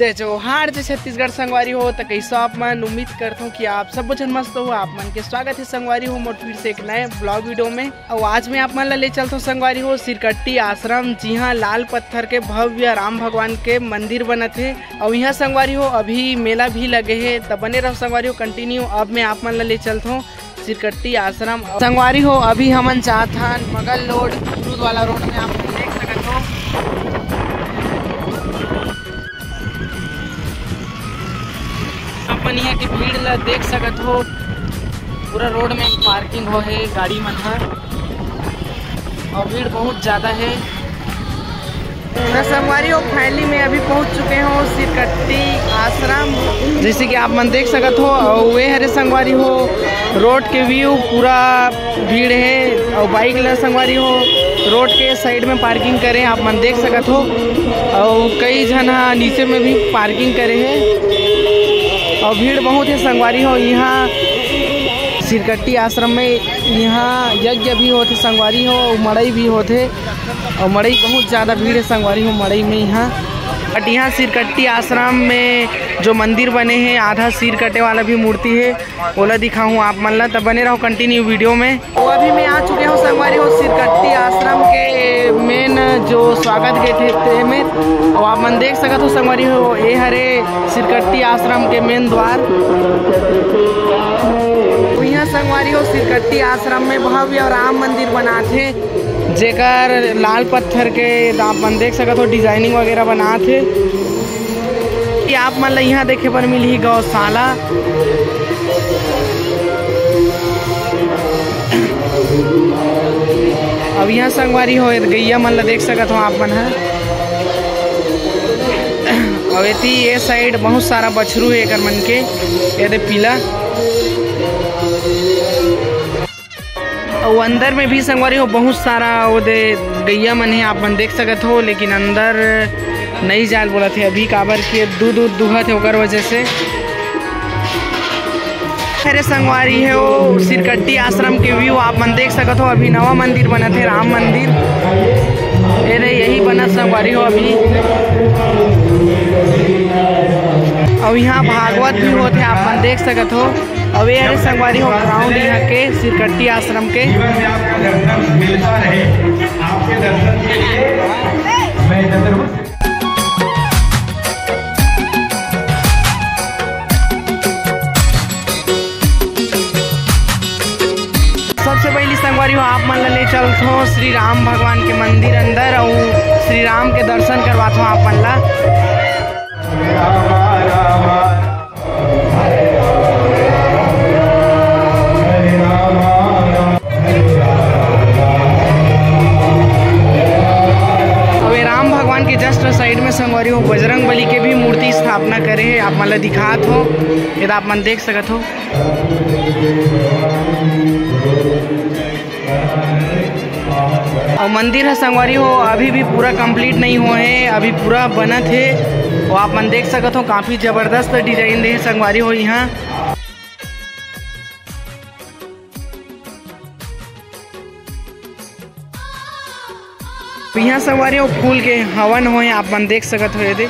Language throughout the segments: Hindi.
जय जोहार जय छत्तीसगढ़ संगवारी हो तो कैसा आप मन उम्मीद करता हूँ कि आप सब जन मस्त हो। आप मन के स्वागत है संगवारी हो मोट फिर से एक नए ब्लॉग वीडियो में। और आज मैं आप मन ले चलता हूँ संगवारी हो सिरकट्टी आश्रम, जी हाँ लाल पत्थर के भव्य राम भगवान के मंदिर बना थे। और यहाँ संगवारी हो अभी मेला भी लगे है, तब बने रहो संगवारी हो कंटिन्यू। अब मैं आप मन ले चलता हूँ सिरकट्टी आश्रम संगवारी हो। अभी हमन जात हन मगल रोड अमरूद वाला रोड में, आप देख सकते हो अपन यहाँ की भीड़ ला देख सकत हो। पूरा रोड में पार्किंग हो है गाड़ी मन है और भीड़ बहुत ज़्यादा है। संगवारी हो फाइनली में अभी पहुँच चुके हो सिरकट्टी आश्रम, जैसे कि आप मन देख सकत हो। और वे हरे संगवारी हो रोड के व्यू पूरा भीड़ है। और बाइक ला संगवारी हो रोड के साइड में पार्किंग करे, आप मन देख सकत हो। और कई जन नीचे में भी पार्किंग करे है और भीड़ बहुत है संगवारी हो। यहाँ सिरकट्टी आश्रम में यहाँ यज्ञ भी होते संगवारी हो, मड़ई भी होते और मड़ई बहुत ज़्यादा भीड़ है संगवारी हो मड़ई में यहाँ। बट यहाँ सिरकट्टी आश्रम में जो मंदिर बने हैं आधा सिर कटे वाला भी मूर्ति है, ओला दिखाऊँ आप मन ला, तब बने रहो कंटिन्यू वीडियो में। तो अभी मैं आ चुके हूँ संगवारी हो सिरकट्टी आश्रम के मेन जो स्वागत गेट है में। और आप मन देख सकते हो संगवारी हो ये हरे सिरकट्टी आश्रम के मेन द्वार। यहाँ संगवारी हो सिरकट्टी आश्रम में भव्य राम मंदिर बनाते, जेकर लाल पत्थर के आप मन देख सकते हो डिजाइनिंग वगैरह बनाते। कि आप मन यहाँ देखे पर मिली गौशाला। अब यहाँ संगवारी हो गैया मन ला देख सकत हो आप मन है। और ये साइड बहुत सारा बछरू है एक मन के, ये पीला। और अंदर में भी संगवारी हो बहुत सारा वो दे गैया मन है, आप मन देख सकत हो। लेकिन अंदर नहीं जाल बोला थे अभी काबर के दूध दुहा थे ओकर वजह से। अरे संगवारी है वो सिरकट्टी आश्रम के व्यू आप मन देख सकत हो। अभी नवा मंदिर बना थे राम मंदिर, अरे यही बना संगवारी हो अभी। और यहाँ भागवत भी होते आप मन देख सकत हो। और ये अरे संगवारी हो ग्राउंड यहाँ के सिरकट्टी आश्रम के। सबसे पहली संगवारी हो आप मन ले चलते हो श्री राम भगवान के मंदिर अंदर और श्री राम के दर्शन करवाते हो आप मन ला। के जस्ट साइड में संगवारी हो बजरंग बली के भी मूर्ति स्थापना करे है, आप मन ला दिखात हो, ये आप मन देख सकत हो। और मंदिर है संगवारी हो अभी भी पूरा कंप्लीट नहीं हुआ है, अभी पूरा बनत है। और आप मन देख सकत हो काफ़ी ज़बरदस्त डिजाइन दे संगवारी हो यहाँ। यहाँ संगवारी हो फूल के हवन हो आप मन देख सकत हो। ये दे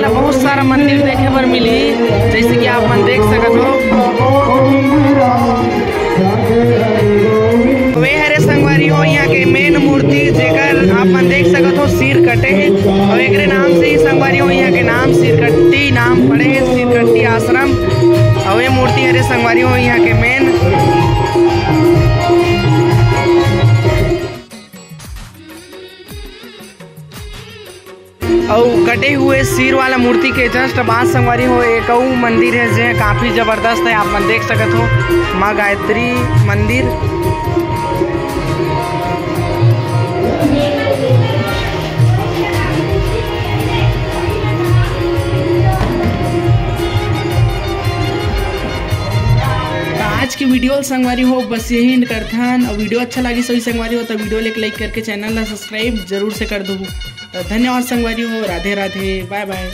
बहुत सारा मंदिर देखे पर मिली, जैसे कि आप मन देख सकते हो। वे हरे संगवारी हो यहाँ के मेन मूर्ति जेकर आप मन देख सकते हो सिर कटे हैं। और एक नाम से ही संगवारी हो यहाँ के नाम सिरकट्टी नाम पड़े हैं सिरकट्टी आश्रम। और ये मूर्ति हरे संगवारी हो यहाँ के मेन। और कटे हुए सिर वाला मूर्ति के जस्ट बाद संगवारी हो एक और मंदिर है जो काफ़ी ज़बरदस्त है। आप मन देख सकत हो माँ गायत्री मंदिर। आज की वीडियो संगवारी हो बस यही एंड करथन। और वीडियो अच्छा लगी सभी संगवारी हो तो वीडियो लाइक करके चैनल ला सब्सक्राइब जरूर से कर दो। तो धन्यवाद संगवारी हो। Radhe Radhe, bye bye.